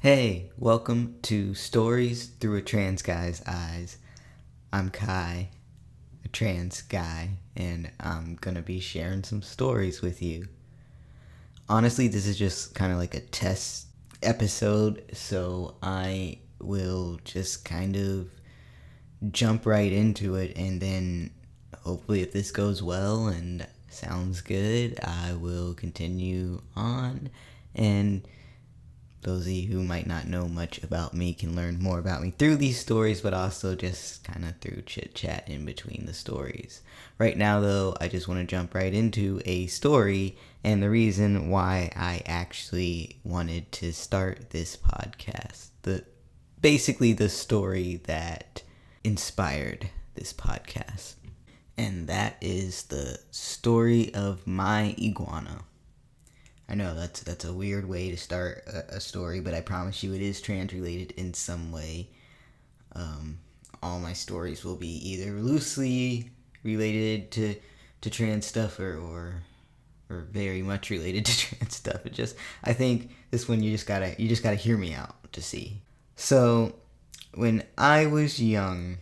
Hey, welcome to Stories Through a Trans Guy's Eyes. I'm Kai, a trans guy, and I'm gonna be sharing some stories with you. Honestly, this is just kind of like a test episode, so I will just kind of jump right into it, and then hopefully if this goes well and sounds good, I will continue on, and those of you who might not know much about me can learn more about me through these stories, but also just kind of through chit chat in between the stories. Right now, though, I just want to jump right into a story and the reason why I actually wanted to start this podcast. Basically the story that inspired this podcast. And that is the story of my iguana. I know that's a weird way to start a story, but I promise you it is trans related in some way. All my stories will be either loosely related to trans stuff or very much related to trans stuff. I think this one you just gotta hear me out to see. So when I was young,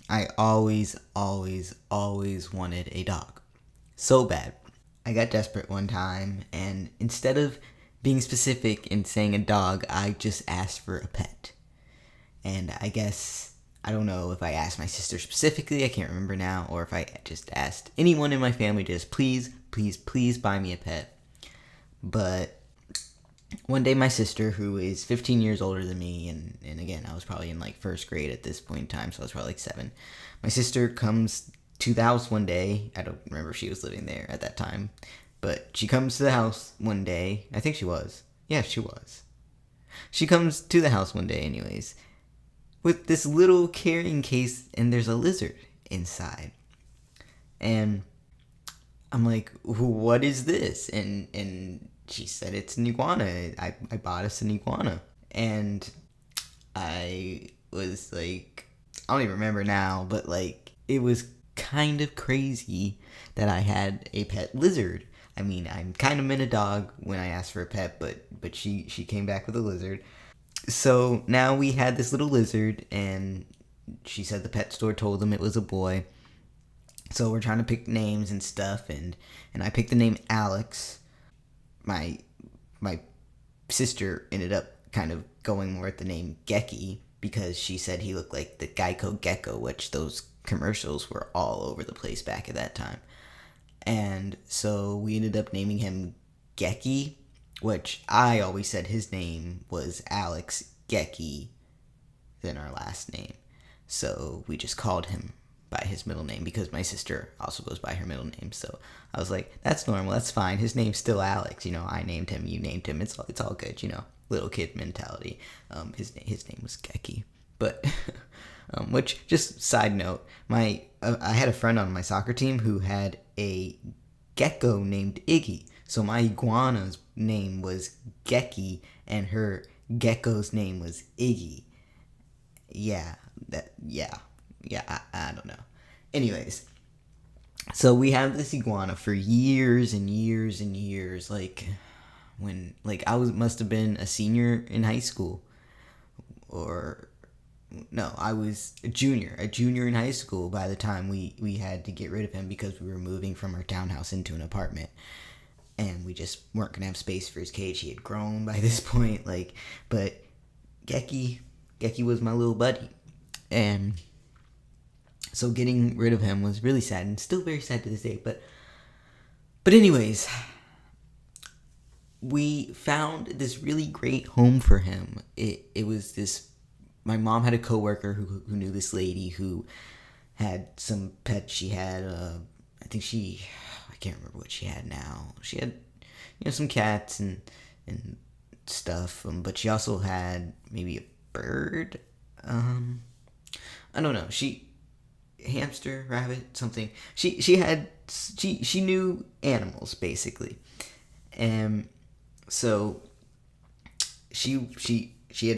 I always wanted a dog. So bad. I got desperate one time, and instead of being specific and saying a dog, I just asked for a pet. And I guess, I don't know if I asked my sister specifically, I can't remember now, or if I just asked anyone in my family just please buy me a pet. But one day my sister, who is 15 years older than me, and again, I was probably in like first grade at this point in time, so I was probably like 7. My sister comes to the house one day. I don't remember if she was living there at that time, but she comes to the house one day. I think she was. Yeah, she was. She comes to the house one day anyways, with this little carrying case, and there's a lizard inside. And I'm like, what is this? And she said it's an iguana. I bought us an iguana. And I was like, I don't even remember now, but like, it was kind of crazy that I had a pet lizard. I mean, I'm kind of meant a dog when I asked for a pet, but she came back with a lizard. So now we had this little lizard, and she said the pet store told them it was a boy. So we're trying to pick names and stuff, and I picked the name Alex. My sister ended up kind of going more with the name Geki because she said he looked like the Geico Gecko, which those commercials were all over the place back at that time. And so we ended up naming him Geki, which I always said his name was Alex Geki, then our last name. So we just called him by his middle name because my sister also goes by her middle name. So I was like, that's normal, that's fine. His name's still Alex. I named him, you named him. It's all good, little kid mentality. His name was Geki. But which, just side note, I had a friend on my soccer team who had a gecko named Iggy. So my iguana's name was Geki, and her gecko's name was Iggy. Yeah, I don't know. Anyways, so we had this iguana for years and years and years. Like when I must have been a senior in high school, or no, I was a junior in high school by the time we had to get rid of him because we were moving from our townhouse into an apartment, and we just weren't gonna have space for his cage. He had grown by this point, but Geki was my little buddy, and so getting rid of him was really sad, and still very sad to this day. But anyways, we found this really great home for him. It was this. My mom had a coworker who knew this lady who had some pets. She had, I can't remember what she had now. She had, some cats and stuff. But she also had maybe a bird. I don't know. Hamster, rabbit, something. She knew animals basically, and so she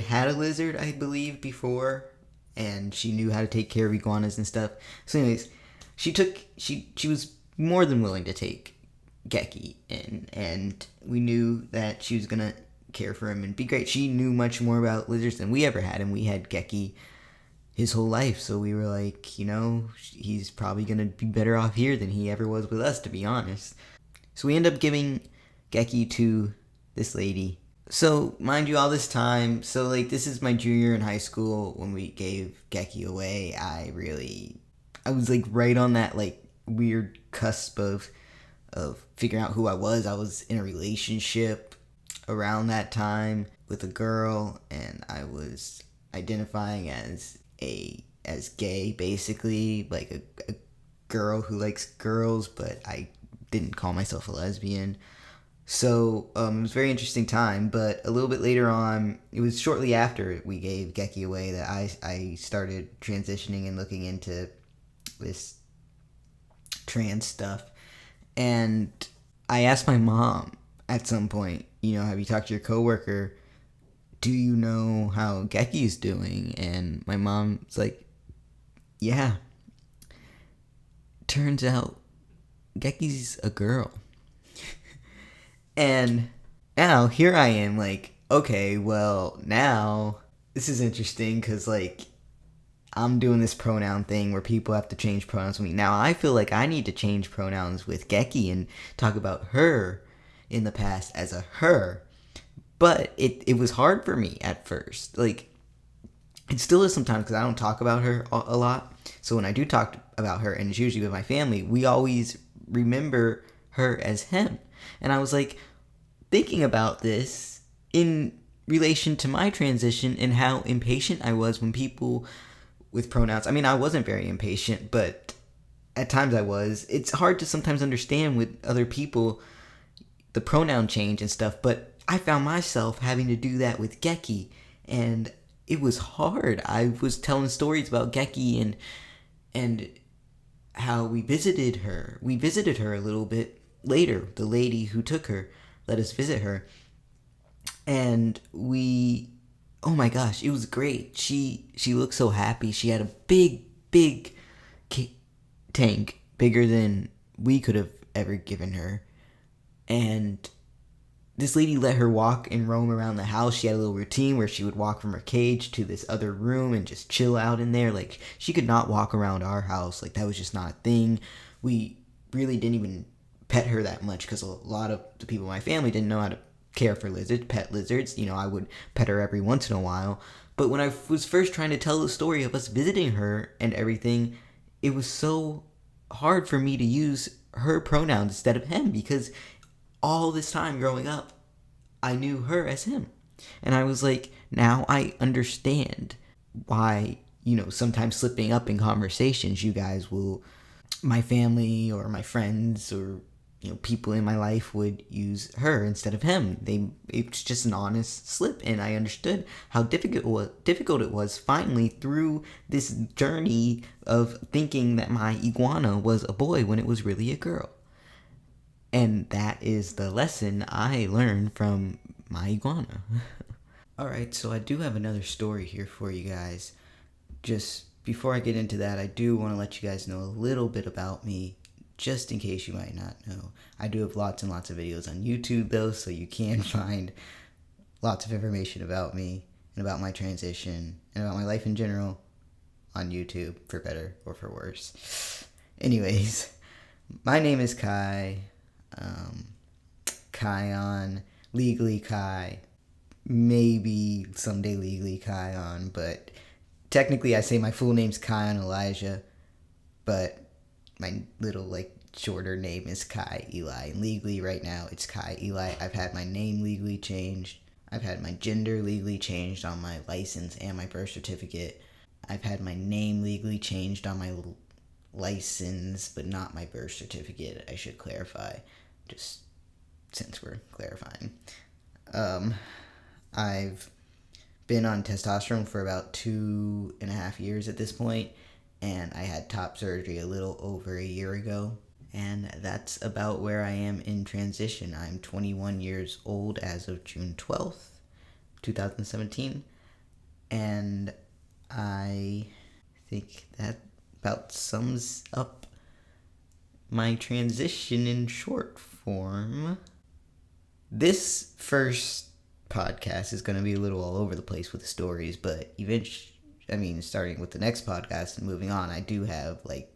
had a lizard, I believe, before, and she knew how to take care of iguanas and stuff. So anyways, she was more than willing to take Geki, and we knew that she was gonna care for him and be great. She knew much more about lizards than we ever had, and we had Geki his whole life, so we were like, he's probably gonna be better off here than he ever was with us, to be honest. So we end up giving Geki to this lady. So mind you, all this time, so like this is my junior year in high school when we gave Geki away. I was like right on that like weird cusp of figuring out who I was. I was in a relationship around that time with a girl, and I was identifying as gay, basically, like a girl who likes girls, but I didn't call myself a lesbian. So it was a very interesting time, but a little bit later on, it was shortly after we gave Geki away that I started transitioning and looking into this trans stuff. And I asked my mom at some point, have you talked to your coworker? Do you know how Geki's doing? And my mom's like, yeah. Turns out Geki's a girl. And now here I am like, okay, well, now this is interesting because like I'm doing this pronoun thing where people have to change pronouns with me. Now I feel like I need to change pronouns with Geki and talk about her in the past as a her. But it was hard for me at first. Like, it still is sometimes because I don't talk about her a lot. So when I do talk about her, and it's usually with my family, we always remember her as him. And I was like thinking about this in relation to my transition and how impatient I was when people with pronouns. I mean, I wasn't very impatient, but at times I was. It's hard to sometimes understand with other people the pronoun change and stuff, but I found myself having to do that with Geki, and it was hard. I was telling stories about Geki and how we visited her. We visited her a little bit later. The lady who took her let us visit her, and oh my gosh, it was great. She looked so happy. She had a big tank, bigger than we could have ever given her, and this lady let her walk and roam around the house. She had a little routine where she would walk from her cage to this other room and just chill out in there. Like, she could not walk around our house. Like, that was just not a thing. We really didn't even pet her that much because a lot of the people in my family didn't know how to care for lizards, pet lizards. I would pet her every once in a while. But when I was first trying to tell the story of us visiting her and everything, it was so hard for me to use her pronouns instead of him, because all this time growing up, I knew her as him. And I was like, now I understand why, sometimes slipping up in conversations, you guys will, my family or my friends or, people in my life would use her instead of him. It's just an honest slip. And I understood how difficult it was finally through this journey of thinking that my iguana was a boy when it was really a girl. And that is the lesson I learned from my iguana. Alright, so I do have another story here for you guys. Just before I get into that, I do want to let you guys know a little bit about me, just in case you might not know. I do have lots and lots of videos on YouTube, though, so you can find lots of information about me and about my transition and about my life in general on YouTube, for better or for worse. Anyways, my name is Kai. Kion, legally Kai, maybe someday legally Kion, but technically I say my full name's Kion Elijah, but my little shorter name is Kai Eli, and legally right now it's Kai Eli. I've had my name legally changed. I've had my gender legally changed on my license and my birth certificate. I've had my name legally changed on my license, but not my birth certificate, I should clarify, just since we're clarifying. I've been on testosterone for about 2.5 years at this point, and I had top surgery a little over a year ago, and that's about where I am in transition. I'm 21 years old as of June 12th, 2017, and I think that about sums up my transition in short form. This first podcast is going to be a little all over the place with the stories, but eventually, I mean, starting with the next podcast and moving on, I do have like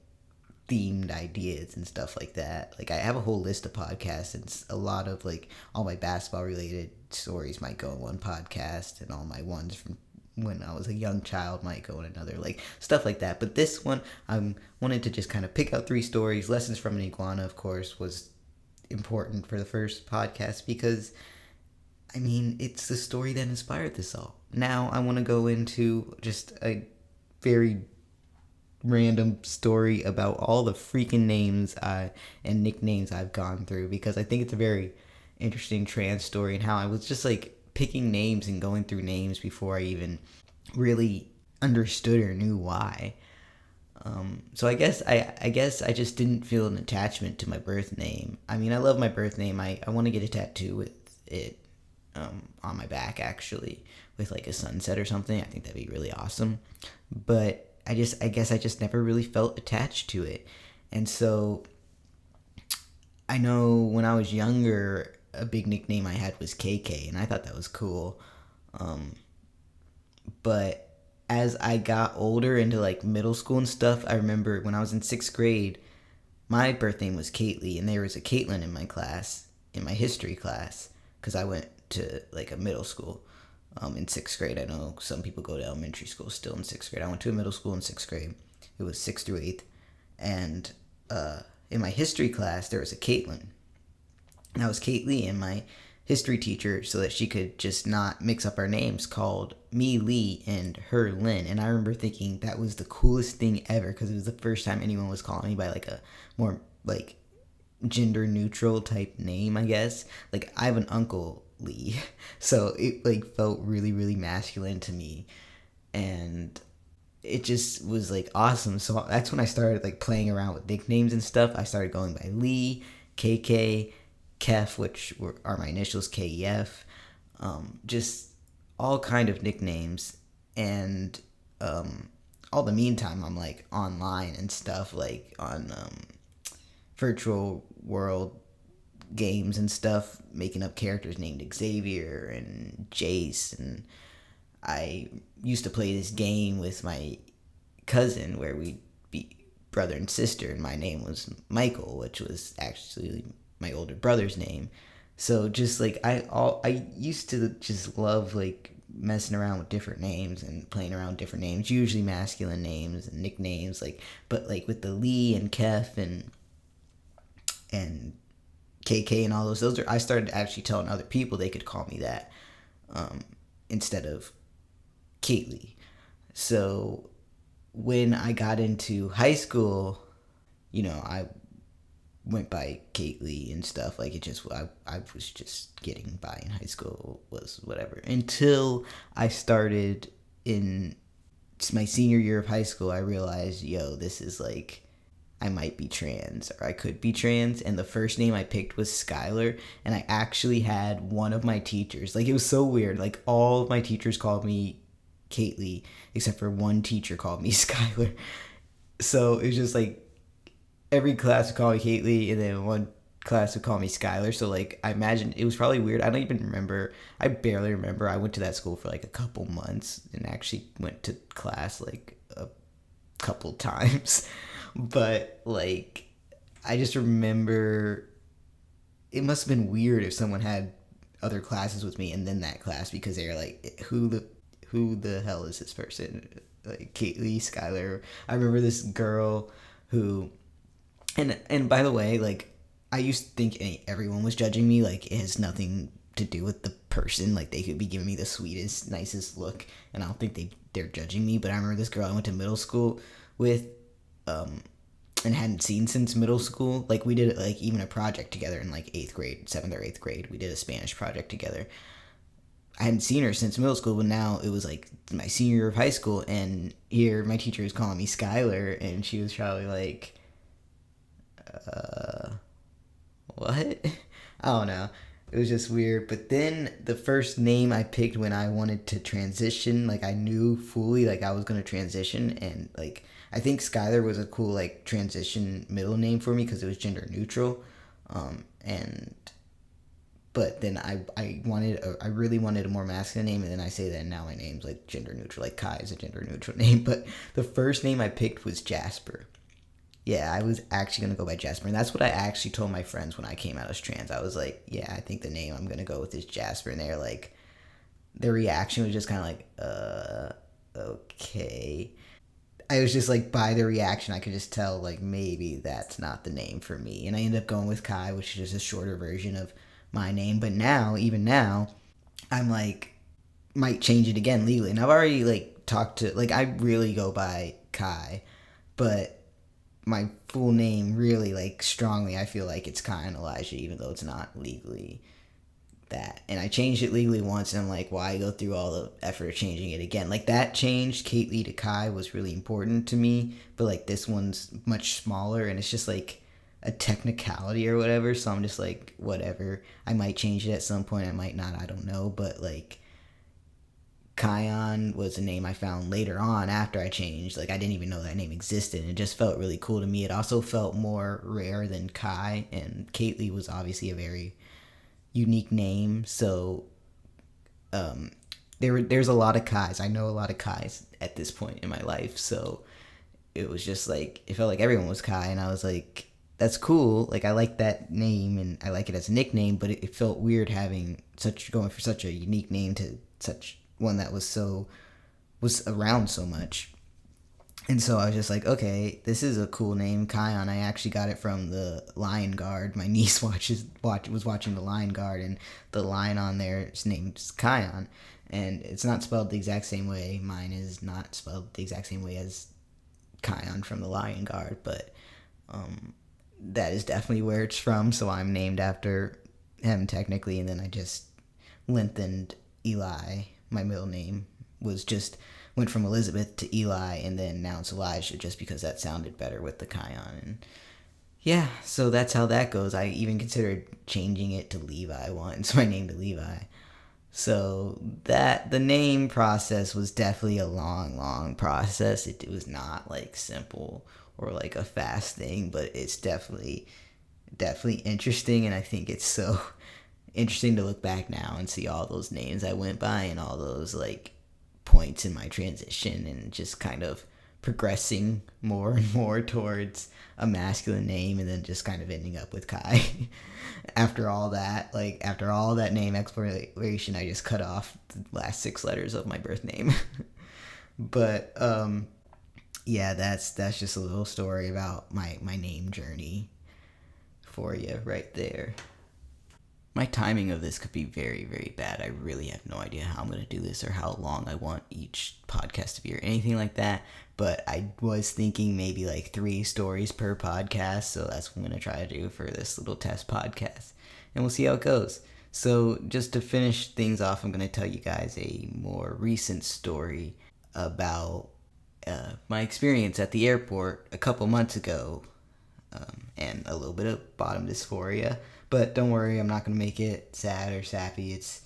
themed ideas and stuff like that. Like I have a whole list of podcasts, and a lot of like all my basketball related stories might go in one podcast, and all my ones from when I was a young child might go in another, like stuff like that. But this one, I wanted to just kind of pick out 3 stories. Lessons from an Iguana, of course, was important for the first podcast because, I mean, it's the story that inspired this all. Now I want to go into just a very random story about all the freaking names and nicknames I've gone through, because I think it's a very interesting trans story, and how I was just like picking names and going through names before I even really understood or knew why. So I guess I just didn't feel an attachment to my birth name. I mean, I love my birth name. I want to get a tattoo with it on my back, actually, with like a sunset or something. I think that'd be really awesome. But I guess I just never really felt attached to it. And so I know when I was younger, a big nickname I had was KK, and I thought that was cool. But as I got older into like middle school and stuff, I remember when I was in 6th grade, my birth name was Kaylee, and there was a Caitlin in my class, in my history class, because I went to like a middle school in 6th grade. I know some people go to elementary school still in 6th grade. I went to a middle school in 6th grade. It was 6th through 8th. And in my history class, there was a Caitlin. And I was Kaylee, and my history teacher, so that she could just not mix up our names, called me Lee and her Lynn. And I remember thinking that was the coolest thing ever, because it was the first time anyone was calling me by like a more like gender neutral type name, I guess. Like I have an uncle Lee, so it like felt really, really masculine to me, and it just was like awesome. So that's when I started like playing around with nicknames and stuff. I started going by Lee, KK, Kef, which are my initials, KEF, just all kind of nicknames. And all the meantime, I'm like online and stuff, like on virtual world games and stuff, making up characters named Xavier and Jace. And I used to play this game with my cousin where we'd be brother and sister, and my name was Michael, which was actually my older brother's name. So just like I used to just love like messing around with different names and playing around with different names, usually masculine names and nicknames, like, but like with the Lee and Kef and KK and all those are, I started actually telling other people they could call me that instead of Kaylee. So when I got into high school, I went by Kaylee and stuff. Like it just, I was just getting by in high school, was whatever. Until I started in my senior year of high school, I realized, this is like, I might be trans, or I could be trans. And the first name I picked was Skylar. And I actually had one of my teachers, like it was so weird, like all of my teachers called me Kaylee, except for one teacher called me Skylar. So it was just like every class would call me Kaylee, and then one class would call me Skylar. So like I imagine it was probably weird. I don't even remember. I barely remember. I went to that school for like a couple months and actually went to class like a couple times. But like I just remember it must have been weird if someone had other classes with me and then that class, because they're like, who the hell is this person? Like Kaylee, Skylar. I remember this girl who, and by the way, like I used to think everyone was judging me. Like it has nothing to do with the person. Like they could be giving me the sweetest, nicest look, and I don't think they're judging me. But I remember this girl I went to middle school with, and hadn't seen since middle school. Like we did like even a project together in like 8th grade, 7th or 8th grade. We did a Spanish project together. I hadn't seen her since middle school, but now it was like my senior year of high school, and here my teacher was calling me Skylar, and she was probably like, what? I don't know. It was just weird. But then the first name I picked when I wanted to transition, like I knew fully like I was going to transition, and like I think Skylar was a cool like transition middle name for me because it was gender neutral. And But then I really wanted a more masculine name, and then I say that now my name's like gender neutral. Like Kai is a gender neutral name, but the first name I picked was Jasper. Yeah, I was actually gonna go by Jasper, and that's what I actually told my friends when I came out as trans. I was like, yeah, I think the name I'm gonna go with is Jasper, and they're like, their reaction was just kind of like, okay. I was just like, by the reaction, I could just tell like maybe that's not the name for me, and I ended up going with Kai, which is just a shorter version of my name. But now, even now, I'm like, might change it again legally, and I've already like talked to like I really go by Kai, but my full name really like strongly I feel like it's Kai and Elijah, even though it's not legally that. And I changed it legally once, and I'm like, why go through all the effort of changing it again? Like that change, Kate Lee to Kai, was really important to me, but like this one's much smaller, and it's just like a technicality or whatever. So I'm just like, whatever. I might change it at some point. I might not. I don't know. But like, Kion was a name I found later on after I changed. Like I didn't even know that name existed, and it just felt really cool to me. It also felt more rare than Kai, and Kate Lee was obviously a very unique name. So there's a lot of Kais. I know a lot of Kais at this point in my life. So it was just like, it felt like everyone was Kai, and I was like, that's cool. Like I like that name, and I like it as a nickname, but it felt weird going for such a unique name to such one that was around so much. And so I was just like, okay, this is a cool name, Kion. I actually got it from the Lion Guard. My niece was watching the Lion Guard, and the lion on there is named Kion. And it's not spelled the exact same way. Mine is not spelled the exact same way as Kion from the Lion Guard, but that is definitely where it's from. So I'm named after him technically, and then I just lengthened Eli. My middle name went from Elizabeth to Eli, and then now it's Elijah, just because that sounded better with the Kion. And yeah, so that's how that goes. I even considered changing it to Levi once, my name to Levi. So that the name process was definitely a long process. It was not like simple or like a fast thing, but it's definitely interesting, and I think it's so interesting to look back now and see all those names I went by and all those like points in my transition, and just kind of progressing more and more towards a masculine name, and then just kind of ending up with Kai. After all that name exploration, I just cut off the last 6 letters of my birth name. But yeah, that's just a little story about my name journey for you right there. My timing of this could be very, very bad. I really have no idea how I'm going to do this or how long I want each podcast to be or anything like that. But I was thinking maybe like 3 stories per podcast. So that's what I'm going to try to do for this little test podcast. And we'll see how it goes. So just to finish things off, I'm going to tell you guys a more recent story about my experience at the airport a couple months ago. And a little bit of bottom dysphoria. But don't worry, I'm not going to make it sad or sappy. It's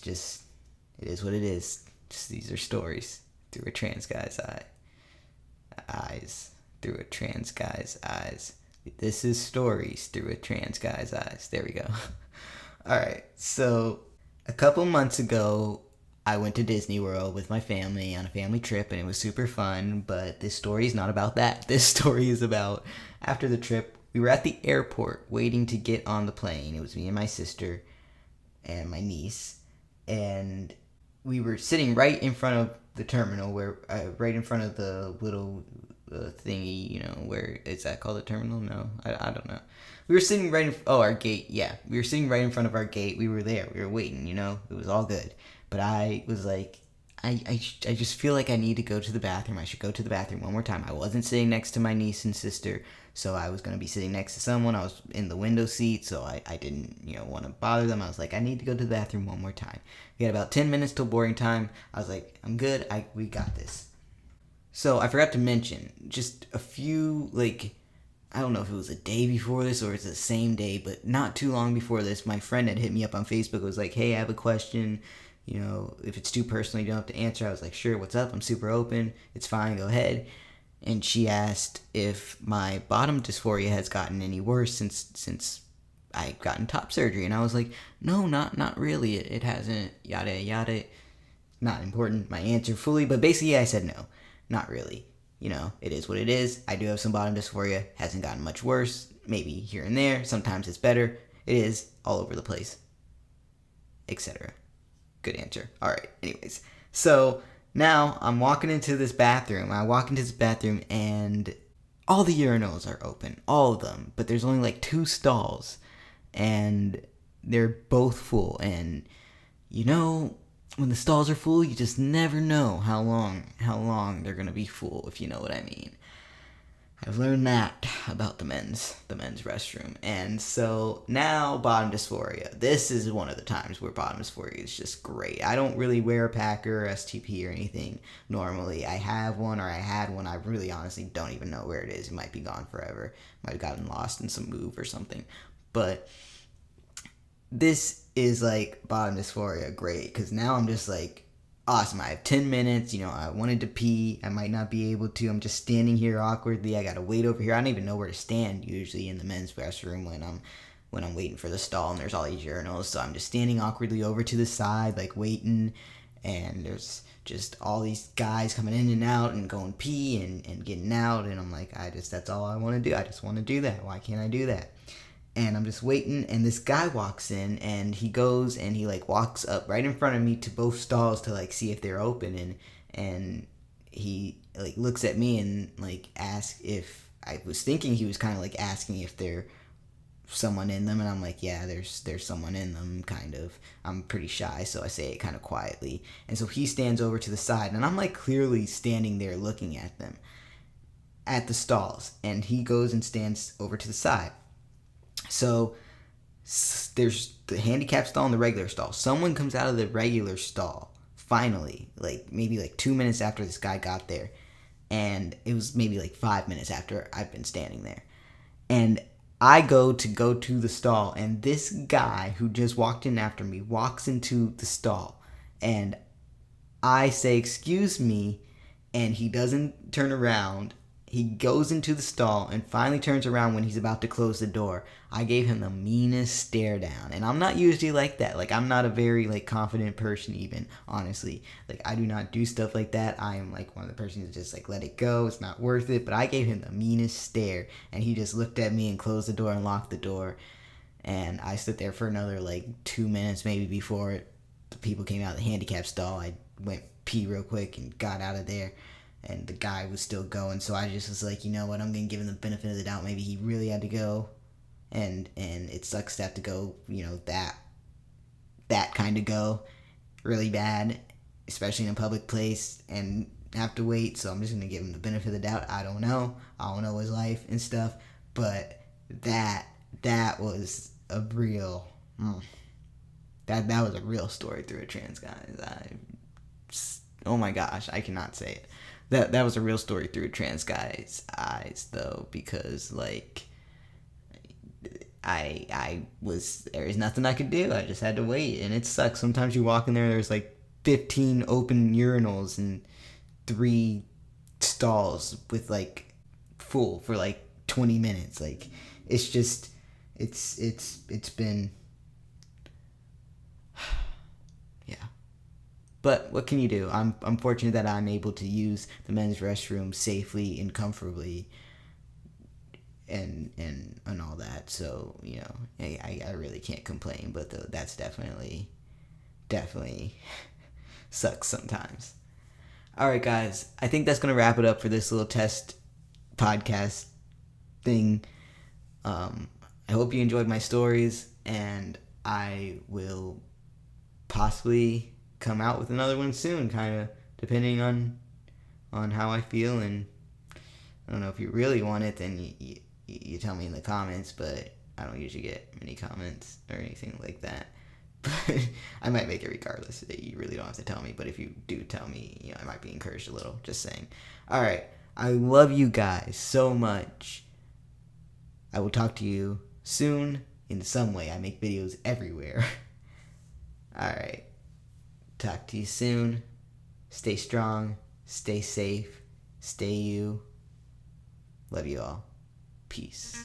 just, it is what it is. Just, these are stories through a trans guy's eyes. Through a trans guy's eyes. This is stories through a trans guy's eyes. There we go. Alright, so a couple months ago, I went to Disney World with my family on a family trip, and it was super fun, but this story is not about that. This story is about, after the trip, we were at the airport waiting to get on the plane. It was me and my sister and my niece, and we were sitting right in front of the terminal, right in front of the little thingy, where is that called, a terminal? No, I don't know. We were sitting our gate. Yeah, we were sitting right in front of our gate. We were there. We were waiting. It was all good. But I was like, I just feel like I need to go to the bathroom. I should go to the bathroom one more time. I wasn't sitting next to my niece and sister, so I was going to be sitting next to someone. I was in the window seat, so I didn't, want to bother them. I was like, I need to go to the bathroom one more time. We had about 10 minutes till boarding time. I was like, I'm good. We got this. So I forgot to mention, just a few, I don't know if it was a day before this or it's the same day, but not too long before this, my friend had hit me up on Facebook. It was like, hey, I have a question. If it's too personal, you don't have to answer. I was like, sure, what's up? I'm super open. It's fine, go ahead. And she asked if my bottom dysphoria has gotten any worse since I've gotten top surgery. And I was like, no, not really. It hasn't, yada, yada. Not important, my answer fully. But basically, I said no, not really. It is what it is. I do have some bottom dysphoria. Hasn't gotten much worse. Maybe here and there. Sometimes it's better. It is all over the place, etc. Good answer. All right. Anyways, so now I'm walking into this bathroom. I walk into this bathroom and all the urinals are open, all of them, but there's only like 2 stalls, and they're both full. And when the stalls are full, you just never know how long they're gonna be full, if you know what I mean. I've learned that about the men's restroom. And so now, bottom dysphoria. This is one of the times where bottom dysphoria is just great. I don't really wear a packer or STP or anything normally. I have one, or I had one. I really honestly don't even know where it is. It might be gone forever. Might have gotten lost in some move or something. But this is like bottom dysphoria great, because now I'm just like, awesome. I have 10 minutes. I wanted to pee. I might not be able to. I'm just standing here awkwardly. I gotta wait over here. I don't even know where to stand usually in the men's restroom when I'm waiting for the stall, and there's all these urinals. So I'm just standing awkwardly over to the side, like waiting, and there's just all these guys coming in and out and going pee and getting out, and I'm like, that's all I want to do. I just want to do that. Why can't I do that? And I'm just waiting, and this guy walks in, and he goes and he like walks up right in front of me to both stalls to like see if they're open, and he like looks at me and like asks if I was thinking he was kind of like asking if there's someone in them, and I'm like, yeah, there's someone in them, kind of. I'm pretty shy, so I say it kind of quietly. And so he stands over to the side, and I'm like clearly standing there looking at them at the stalls, and he goes and stands over to the side. So there's the handicap stall and the regular stall. Someone comes out of the regular stall, finally, like maybe like 2 minutes after this guy got there. And it was maybe like 5 minutes after I've been standing there. And I go to the stall, and this guy who just walked in after me walks into the stall. And I say, excuse me, and he doesn't turn around. He goes into the stall and finally turns around when he's about to close the door. I gave him the meanest stare down. And I'm not usually like that. Like, I'm not a very, like, confident person even, honestly. Like, I do not do stuff like that. I am, like, one of the persons that just, like, let it go. It's not worth it. But I gave him the meanest stare. And he just looked at me and closed the door and locked the door. And I stood there for another, like, 2 minutes maybe before the people came out of the handicap stall. I went pee real quick and got out of there. And the guy was still going, so I just was like, you know what, I'm going to give him the benefit of the doubt. Maybe he really had to go, and it sucks to have to go, that kind of go really bad, especially in a public place, and have to wait, so I'm just going to give him the benefit of the doubt. I don't know his life and stuff, but that was a real, that was a real story through a trans guy. Oh my gosh, I cannot say it. That was a real story through a trans guy's eyes, though, because, like, there's nothing I could do. I just had to wait, and it sucks. Sometimes you walk in there, there's, like, 15 open urinals and 3 stalls with, like, full for, like, 20 minutes. Like, it's just, it's been, yeah. But what can you do? I'm fortunate that I'm able to use the men's restroom safely and comfortably, and all that. So I really can't complain. But that's definitely sucks sometimes. All right, guys. I think that's gonna wrap it up for this little test podcast thing. I hope you enjoyed my stories, and I will possibly come out with another one soon, kind of depending on how I feel. And I don't know, if you really want it, then you tell me in the comments, but I don't usually get many comments or anything like that. But I might make it regardless. You really don't have to tell me, but if you do tell me, I might be encouraged a little, just saying. All right, I love you guys so much. I will talk to you soon in some way. I make videos everywhere. All right. Talk to you soon. Stay strong. Stay safe. Stay you. Love you all. Peace.